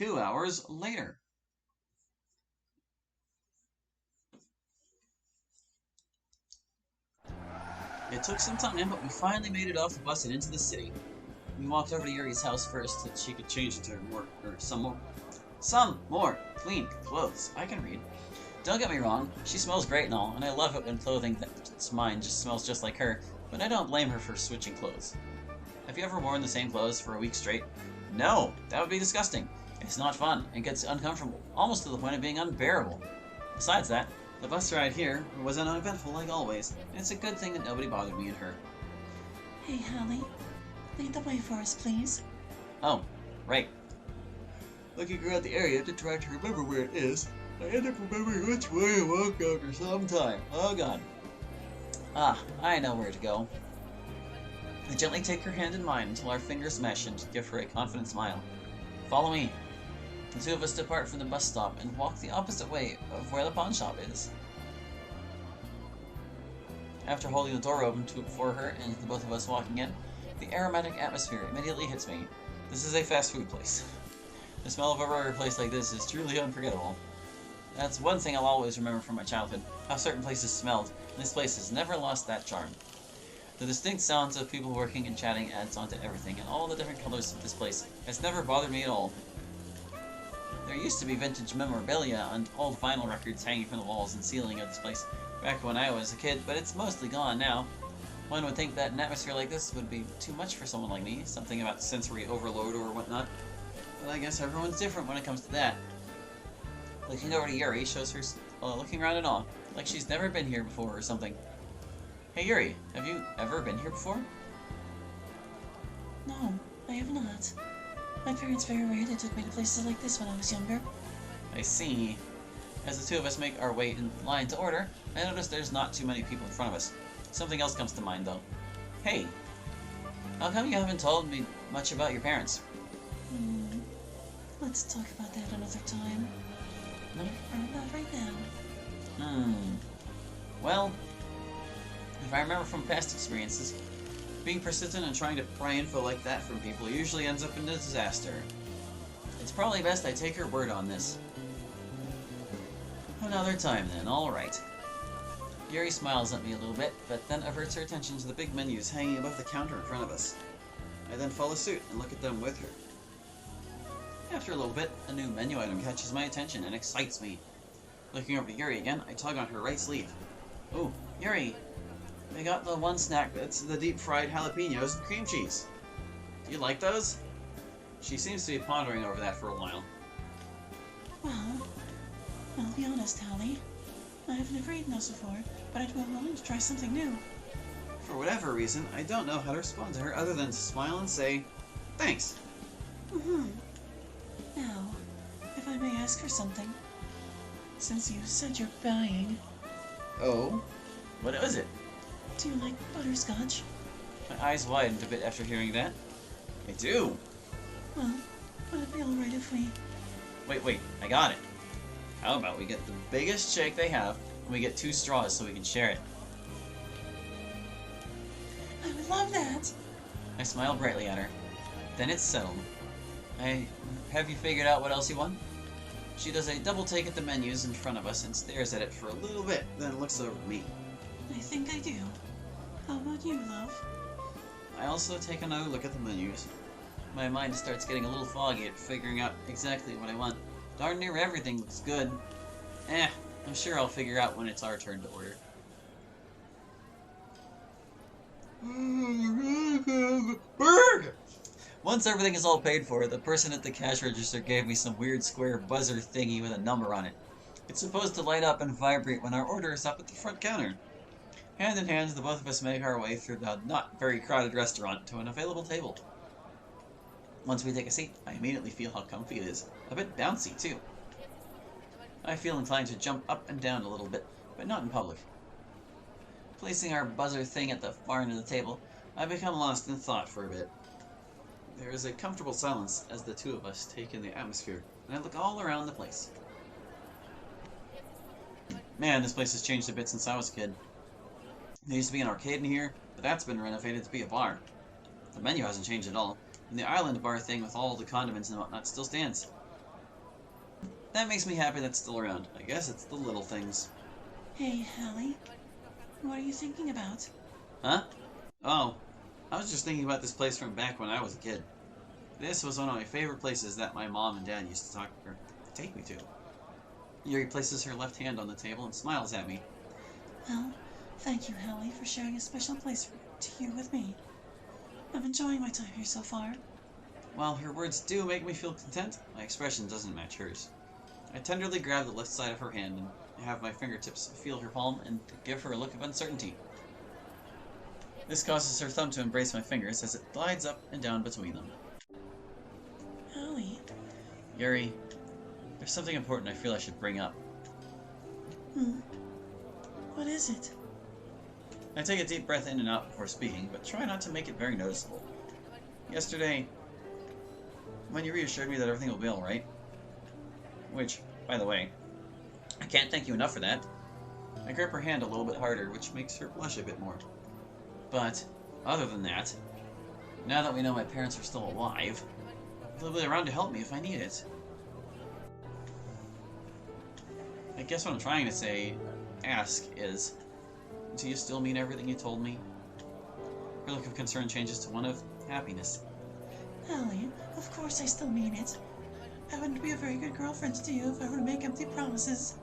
2 hours later. It took some time, but we finally made it off the bus and into the city. We walked over to Yuri's house first so that she could change into some more clean clothes. I can read. Don't get me wrong, she smells great and all, and I love it when clothing that's mine just smells just like her, but I don't blame her for switching clothes. Have you ever worn the same clothes for a week straight? No, that would be disgusting. It's not fun. It gets uncomfortable, almost to the point of being unbearable. Besides that, the bus ride here was uneventful like always, and it's a good thing that nobody bothered me and her. Hey, Hallie. Lead the way for us, please. Oh, right. Looking around the area to try to remember where it is, I end up remembering which way I walk after some time. Oh god. Ah, I know where to go. I gently take her hand in mine until our fingers mesh and give her a confident smile. Follow me. The two of us depart from the bus stop and walk the opposite way of where the pawn shop is. After holding the door open for her and the both of us walking in, the aromatic atmosphere immediately hits me. This is a fast food place. The smell of a burger place like this is truly unforgettable. That's one thing I'll always remember from my childhood, how certain places smelled, and this place has never lost that charm. The distinct sounds of people working and chatting adds onto everything, and all the different colors of this place has never bothered me at all. There used to be vintage memorabilia and old vinyl records hanging from the walls and ceiling of this place back when I was a kid, but it's mostly gone now. One would think that an atmosphere like this would be too much for someone like me, something about sensory overload or whatnot. But I guess everyone's different when it comes to that. Looking over to Yuri shows her looking around in awe, like she's never been here before or something. Hey Yuri, have you ever been here before? No, I have not. My parents very rarely took me to places like this when I was younger. I see. As the two of us make our way in line to order, I notice there's not too many people in front of us. Something else comes to mind, though. Hey, how come you haven't told me much about your parents? Let's talk about that another time. No? Not right now. Well, if I remember from past experiences, being persistent and trying to pry info like that from people usually ends up in a disaster. It's probably best I take her word on this. Another time then, alright. Yuri smiles at me a little bit, but then averts her attention to the big menus hanging above the counter in front of us. I then follow suit and look at them with her. After a little bit, a new menu item catches my attention and excites me. Looking over to Yuri again, I tug on her right sleeve. Ooh, Yuri! I got the one snack that's the deep-fried jalapenos and cream cheese. Do you like those? She seems to be pondering over that for a while. Well, I'll be honest, Hallie. I've never eaten those before, but I'd be willing to try something new. For whatever reason, I don't know how to respond to her other than to smile and say, thanks. Now, if I may ask for something, since you said you're buying... Oh? What is it? Do you like butterscotch? My eyes widened a bit after hearing that. I do! Well, would it be alright if we... Wait, I got it. How about we get the biggest shake they have, and we get 2 straws so we can share it? I would love that! I smile brightly at her. Then it's settled. Have you figured out what else you want? She does a double take at the menus in front of us and stares at it for a little bit, then looks over at me. I think I do. How about you, love? I also take another look at the menus. My mind starts getting a little foggy at figuring out exactly what I want. Darn near everything looks good. I'm sure I'll figure out when it's our turn to order. BURG! Once everything is all paid for, the person at the cash register gave me some weird square buzzer thingy with a number on it. It's supposed to light up and vibrate when our order is up at the front counter. Hand in hand, the both of us make our way through the not very crowded restaurant to an available table. Once we take a seat, I immediately feel how comfy it is. A bit bouncy, too. I feel inclined to jump up and down a little bit, but not in public. Placing our buzzer thing at the far end of the table, I become lost in thought for a bit. There is a comfortable silence as the two of us take in the atmosphere, and I look all around the place. Man, this place has changed a bit since I was a kid. There used to be an arcade in here, but that's been renovated to be a bar. The menu hasn't changed at all, and the island bar thing with all the condiments and whatnot still stands. That makes me happy that's still around. I guess it's the little things. Hey, Hallie. What are you thinking about? Huh? Oh, I was just thinking about this place from back when I was a kid. This was one of my favorite places that my mom and dad used to take me to. Yuri places her left hand on the table and smiles at me. Well, thank you, Hallie, for sharing a special place to you with me. I'm enjoying my time here so far. While her words do make me feel content, my expression doesn't match hers. I tenderly grab the left side of her hand and have my fingertips feel her palm and give her a look of uncertainty. This causes her thumb to embrace my fingers as it glides up and down between them. Hallie. Yuri, there's something important I feel I should bring up. What is it? I take a deep breath in and out before speaking, but try not to make it very noticeable. Yesterday, when you reassured me that everything will be alright, which, by the way, I can't thank you enough for that, I grip her hand a little bit harder, which makes her blush a bit more. But, other than that, now that we know my parents are still alive, they'll be around to help me if I need it. I guess what I'm trying to ask is, do you still mean everything you told me? Her look of concern changes to one of happiness. Hallie, of course I still mean it. I wouldn't be a very good girlfriend to you if I were to make empty promises.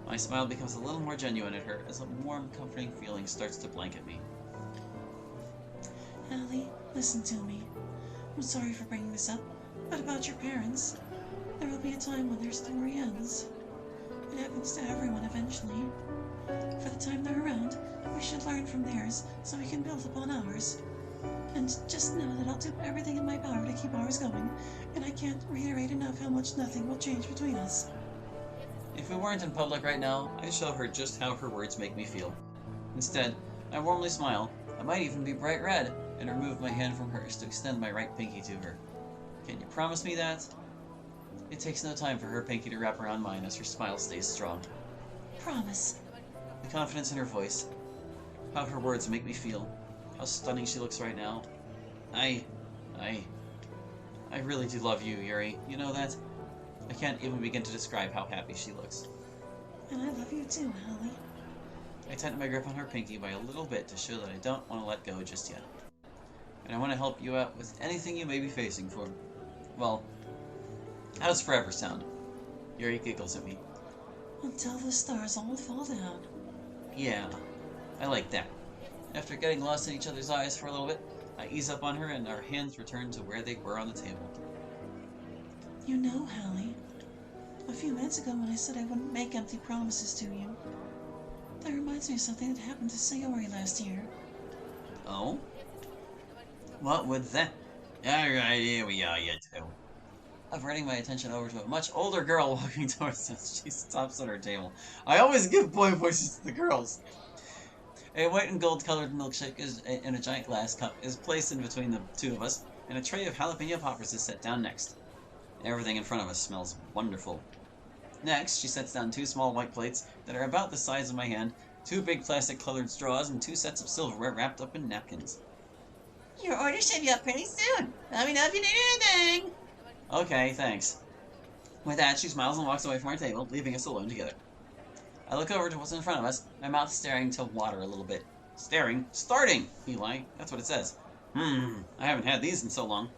My smile becomes a little more genuine at her as a warm, comforting feeling starts to blanket me. Hallie, listen to me. I'm sorry for bringing this up, but about your parents, there will be a time when their story ends. It happens to everyone eventually. For the time they're around, we should learn from theirs so we can build upon ours. And just know that I'll do everything in my power to keep ours going, and I can't reiterate enough how much nothing will change between us. If we weren't in public right now, I'd show her just how her words make me feel. Instead, I warmly smile, I might even be bright red, and remove my hand from hers to extend my right pinky to her. Can you promise me that? It takes no time for her pinky to wrap around mine as her smile stays strong. Promise. The confidence in her voice, how her words make me feel, how stunning she looks right now. I really do love you, Yuri. You know that? I can't even begin to describe how happy she looks. And I love you too, Hallie. I tighten my grip on her pinky by a little bit to show that I don't want to let go just yet. And I want to help you out with anything you may be facing for... Well, how does forever sound? Yuri giggles at me. Until the stars all fall down. Yeah, I like that. After getting lost in each other's eyes for a little bit, I ease up on her and our hands return to where they were on the table. You know, Hallie, a few minutes ago when I said I wouldn't make empty promises to you, that reminds me of something that happened to Sayori last year. Oh? What would that... Alright, here we are, you two. Averting my attention over to a much older girl walking towards us, she stops at her table. I always give boy voices to the girls. A white and gold colored milkshake in a giant glass cup is placed in between the two of us, and a tray of jalapeno poppers is set down next. Everything in front of us smells wonderful. Next, she sets down 2 small white plates that are about the size of my hand, 2 big plastic colored straws, and 2 sets of silverware wrapped up in napkins. Your order should be up pretty soon. Let me know if you need anything. Okay, thanks. With that, she smiles and walks away from our table, leaving us alone together. I look over to what's in front of us, my mouth staring to water a little bit. Staring? Starting! Eli, that's what it says. I haven't had these in so long.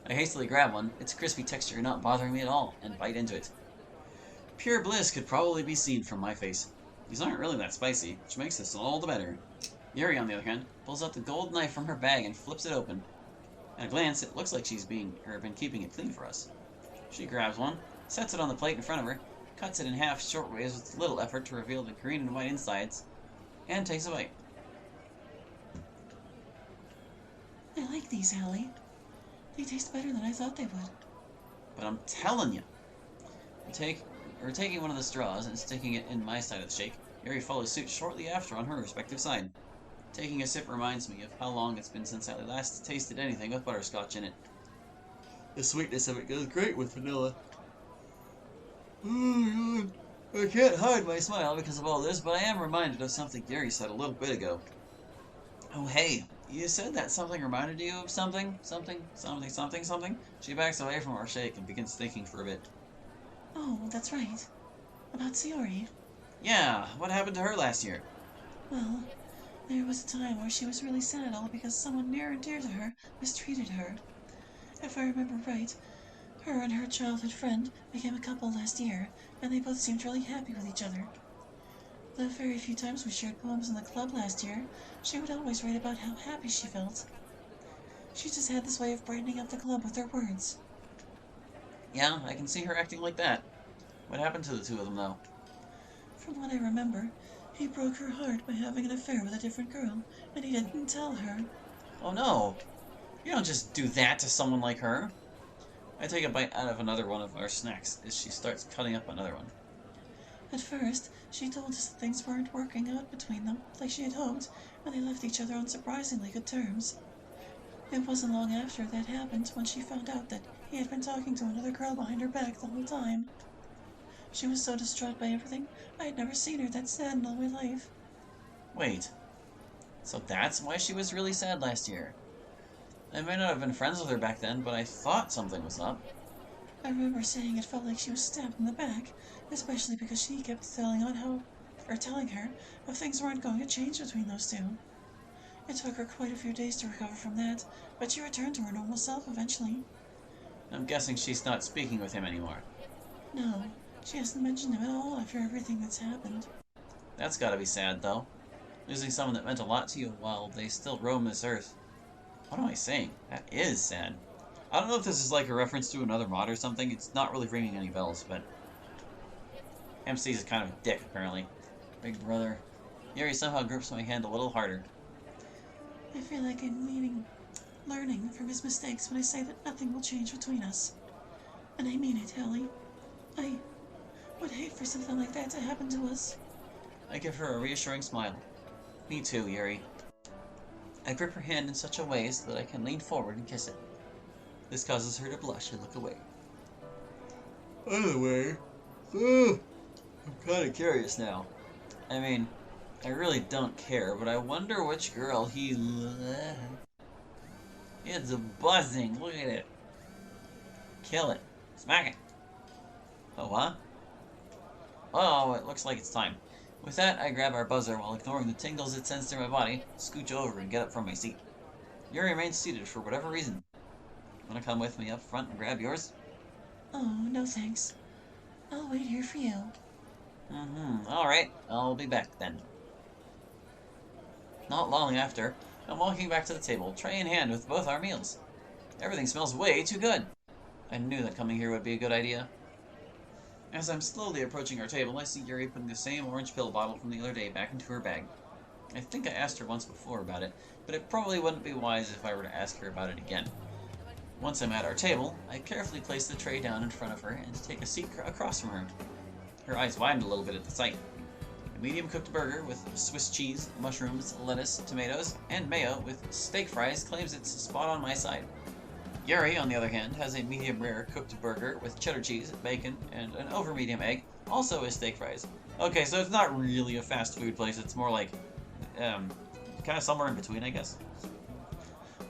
I hastily grab one, its crispy texture not bothering me at all, and bite into it. Pure bliss could probably be seen from my face. These aren't really that spicy, which makes this all the better. Yuri, on the other hand, pulls out the gold knife from her bag and flips it open. At a glance, it looks like she's been keeping it clean for us. She grabs one, sets it on the plate in front of her, cuts it in half short ways with little effort to reveal the green and white insides, and takes a bite. I like these, Hallie. They taste better than I thought they would. But I'm telling you, we're taking one of the straws and sticking it in my side of the shake. Yuri follows suit shortly after on her respective side. Taking a sip reminds me of how long it's been since I last tasted anything with butterscotch in it. The sweetness of it goes great with vanilla. Oh god, I can't hide my smile because of all this, but I am reminded of something Gary said a little bit ago. Oh hey, you said that something reminded you of something? Something? She backs away from our shake and begins thinking for a bit. Oh, that's right. About Sayori. Yeah, what happened to her last year? Well, there was a time where she was really sad all because someone near and dear to her mistreated her. If I remember right, her and her childhood friend became a couple last year, and they both seemed really happy with each other. The very few times we shared poems in the club last year, she would always write about how happy she felt. She just had this way of brightening up the club with her words. Yeah, I can see her acting like that. What happened to the two of them, though? From what I remember, he broke her heart by having an affair with a different girl, and he didn't tell her. Oh no! You don't just do that to someone like her! I take a bite out of another one of our snacks as she starts cutting up another one. At first, she told us that things weren't working out between them like she had hoped, and they left each other on surprisingly good terms. It wasn't long after that happened when she found out that he had been talking to another girl behind her back the whole time. She was so distraught by everything, I had never seen her that sad in all my life. Wait, so that's why she was really sad last year? I may not have been friends with her back then, but I thought something was up. I remember saying it felt like she was stabbed in the back, especially because she kept telling her how things weren't going to change between those two. It took her quite a few days to recover from that, but she returned to her normal self eventually. I'm guessing she's not speaking with him anymore. No, she hasn't mentioned him at all after everything that's happened. That's gotta be sad, though. Losing someone that meant a lot to you while they still roam this earth. What am I saying? That is sad. I don't know if this is like a reference to another mod or something. It's not really ringing any bells, but MC is kind of a dick, apparently. Big brother. Yuri somehow grips my hand a little harder. I feel like I'm learning from his mistakes when I say that nothing will change between us. And I mean it, Hallie. I would hate for something like that to happen to us. I give her a reassuring smile. Me too, Yuri. I grip her hand in such a way so that I can lean forward and kiss it. This causes her to blush and look away. By the way, I'm kind of curious now. I mean, I really don't care, but I wonder which girl he... It's buzzing. Look at it. Kill it. Smack it. Oh, what? Oh, it looks like it's time. With that, I grab our buzzer while ignoring the tingles it sends through my body, scooch over and get up from my seat. Yuri remains seated for whatever reason. Wanna come with me up front and grab yours? Oh, no thanks. I'll wait here for you. Alright, I'll be back then. Not long after, I'm walking back to the table, tray in hand with both our meals. Everything smells way too good. I knew that coming here would be a good idea. As I'm slowly approaching our table, I see Yuri putting the same orange pill bottle from the other day back into her bag. I think I asked her once before about it, but it probably wouldn't be wise if I were to ask her about it again. Once I'm at our table, I carefully place the tray down in front of her and take a seat across from her. Her eyes widened a little bit at the sight. A medium-cooked burger with Swiss cheese, mushrooms, lettuce, tomatoes, and mayo with steak fries claims it's spot on my side. Yuri, on the other hand, has a medium-rare cooked burger with cheddar cheese, bacon, and an over-medium egg, also with steak fries. Okay, so it's not really a fast food place, it's more like, kind of somewhere in between, I guess.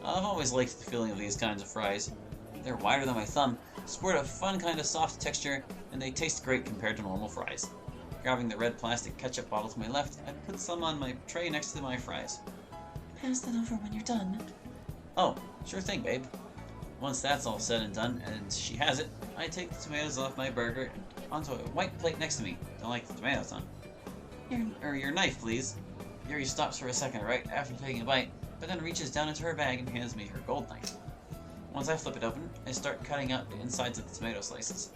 I've always liked the feeling of these kinds of fries. They're wider than my thumb, sport a fun kind of soft texture, and they taste great compared to normal fries. Grabbing the red plastic ketchup bottle to my left, I put some on my tray next to my fries. Pass that over when you're done. Oh, sure thing, babe. Once that's all said and done, and she has it, I take the tomatoes off my burger and onto a white plate next to me. Don't like the tomatoes, huh? Your knife, please. Yuri stops for a second right after taking a bite, but then reaches down into her bag and hands me her gold knife. Once I flip it open, I start cutting out the insides of the tomato slices.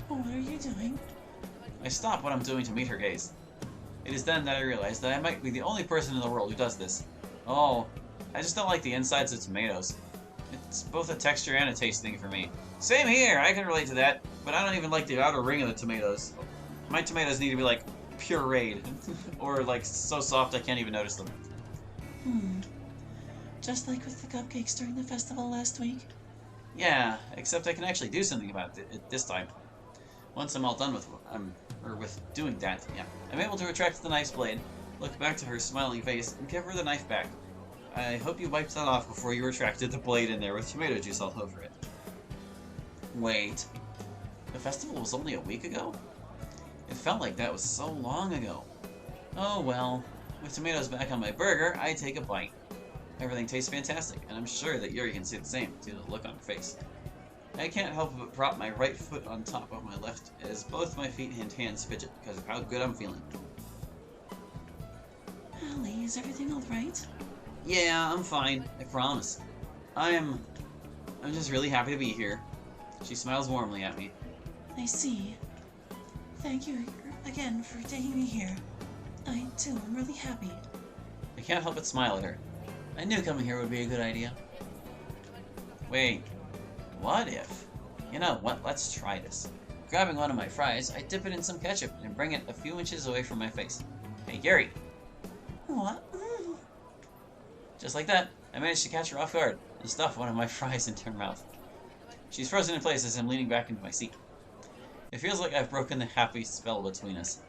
What are you doing? I stop what I'm doing to meet her gaze. It is then that I realize that I might be the only person in the world who does this. Oh, I just don't like the insides of tomatoes. It's both a texture and a taste thing for me. Same here, I can relate to that, but I don't even like the outer ring of the tomatoes. My tomatoes need to be like pureed, or like so soft I can't even notice them. Just like with the cupcakes during the festival last week. Yeah, except I can actually do something about it this time. Once I'm all done with doing that, yeah, I'm able to retract the knife's blade, look back to her smiling face, and give her the knife back. I hope you wiped that off before you retracted the blade in there with tomato juice all over it. Wait, The festival was only a week ago? It felt like that was so long ago. Oh well. With tomatoes back on my burger, I take a bite. Everything tastes fantastic, and I'm sure that Yuri can say the same, due to the look on her face. I can't help but prop my right foot on top of my left as both my feet and hands fidget because of how good I'm feeling. Hallie, is everything alright? Yeah, I'm fine. I promise. I'm just really happy to be here. She smiles warmly at me. I see. Thank you again for taking me here. I, too, am really happy. I can't help but smile at her. I knew coming here would be a good idea. Wait, what if? You know what, let's try this. Grabbing one of my fries, I dip it in some ketchup and bring it a few inches away from my face. Hey, Gary! What? Just like that, I managed to catch her off guard and stuff one of my fries into her mouth. She's frozen in place as I'm leaning back into my seat. It feels like I've broken the happy spell between us.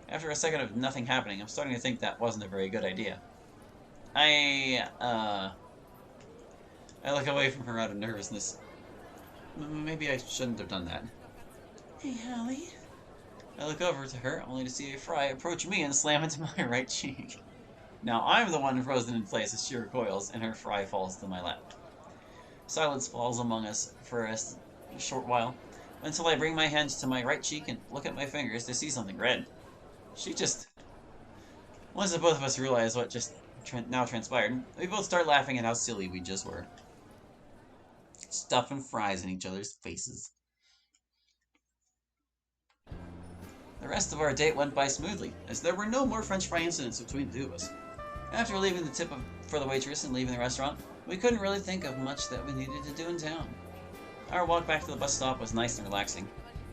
After a second of nothing happening, I'm starting to think that wasn't a very good idea. I look away from her out of nervousness. Maybe I shouldn't have done that. Hey, Hallie. I look over to her, only to see a fry approach me and slam into my right cheek. Now I'm the one frozen in place as she recoils, and her fry falls to my lap. Silence falls among us for a short while, until I bring my hands to my right cheek and look at my fingers to see something red. Once the both of us realize what just now transpired, we both start laughing at how silly we just were. Stuffing fries in each other's faces. The rest of our date went by smoothly, as there were no more French fry incidents between the two of us. After leaving the tip for the waitress and leaving the restaurant, we couldn't really think of much that we needed to do in town. Our walk back to the bus stop was nice and relaxing.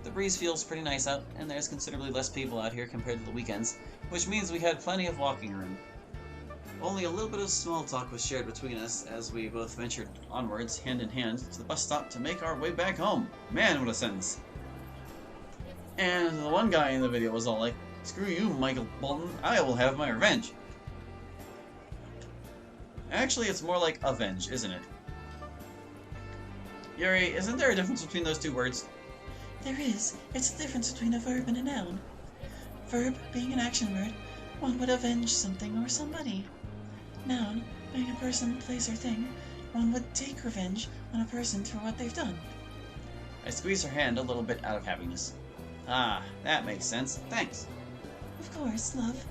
The breeze feels pretty nice out, and there's considerably less people out here compared to the weekends, which means we had plenty of walking room. Only a little bit of small talk was shared between us as we both ventured onwards, hand in hand, to the bus stop to make our way back home. Man, what a sentence. And the one guy in the video was all like, "Screw you, Michael Bolton, I will have my revenge." Actually, it's more like avenge, isn't it? Yuri, isn't there a difference between those two words? There is. It's the difference between a verb and a noun. Verb being an action word, one would avenge something or somebody. Noun being a person, place, or thing, one would take revenge on a person for what they've done. I squeeze her hand a little bit out of happiness. Ah, that makes sense. Thanks. Of course, love.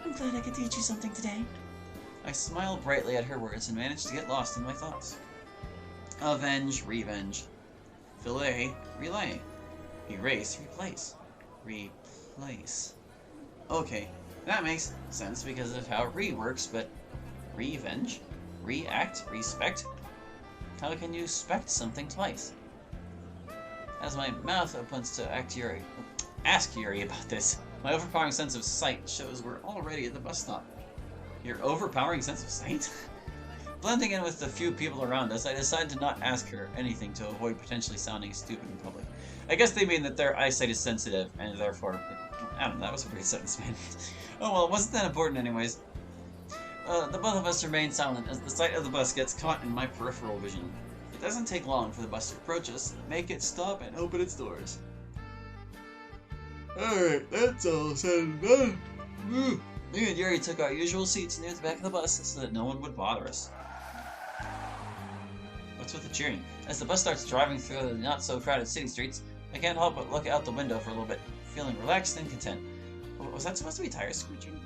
I'm glad I could teach you something today. I smile brightly at her words and manage to get lost in my thoughts. Avenge, revenge. Fillet, relay. Erase, replace. Replace. Okay, that makes sense because of how re works, but revenge? React? Respect? How can you spect something twice? As my mouth opens to ask Yuri about this, my overpowering sense of sight shows we're already at the bus stop. Your overpowering sense of sight? Blending in with the few people around us, I decide to not ask her anything to avoid potentially sounding stupid in public. I guess they mean that their eyesight is sensitive, and therefore... I don't know, that was a weird sentence, man. Oh well, it wasn't that important anyways. The both of us remain silent as the sight of the bus gets caught in my peripheral vision. It doesn't take long for the bus to approach us, make it stop, and open its doors. Alright, that's all said and done. Me and Yuri took our usual seats near the back of the bus so that no one would bother us. What's with the cheering? As the bus starts driving through the not-so-crowded city streets, I can't help but look out the window for a little bit, feeling relaxed and content. Was that supposed to be tires screeching?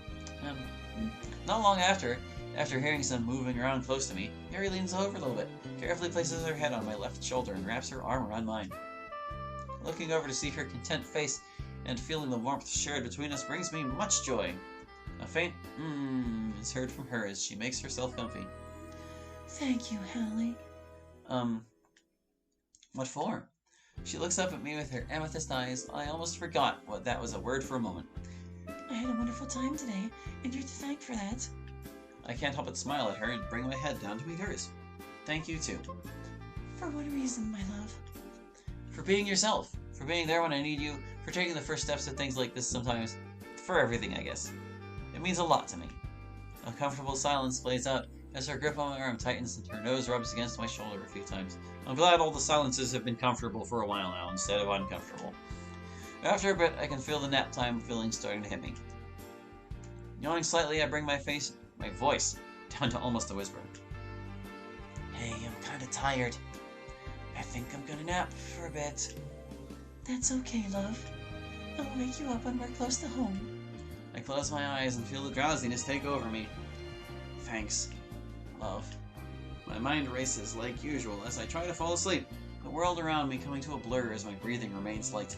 Not long after hearing some moving around close to me, Yuri leans over a little bit, carefully places her head on my left shoulder and wraps her arm around mine. Looking over to see her content face and feeling the warmth shared between us brings me much joy. A faint is heard from her as she makes herself comfy. Thank you, Hallie. What for? She looks up at me with her amethyst eyes. I almost forgot what that was a word for a moment. I had a wonderful time today, and you're to thank for that. I can't help but smile at her and bring my head down to meet hers. Thank you, too. For what reason, my love? For being yourself. For being there when I need you. For taking the first steps to things like this sometimes. For everything, I guess. It means a lot to me. A comfortable silence plays out as her grip on my arm tightens and her nose rubs against my shoulder a few times. I'm glad all the silences have been comfortable for a while now, instead of uncomfortable. After a bit, I can feel the nap time feeling starting to hit me. Yawning slightly, I bring my voice, down to almost a whisper. Hey, I'm kinda tired. I think I'm gonna nap for a bit. That's okay, love. I will wake you up when we're close to home. I close my eyes and feel the drowsiness take over me. Thanks, love. My mind races like usual as I try to fall asleep, the world around me coming to a blur as my breathing remains light.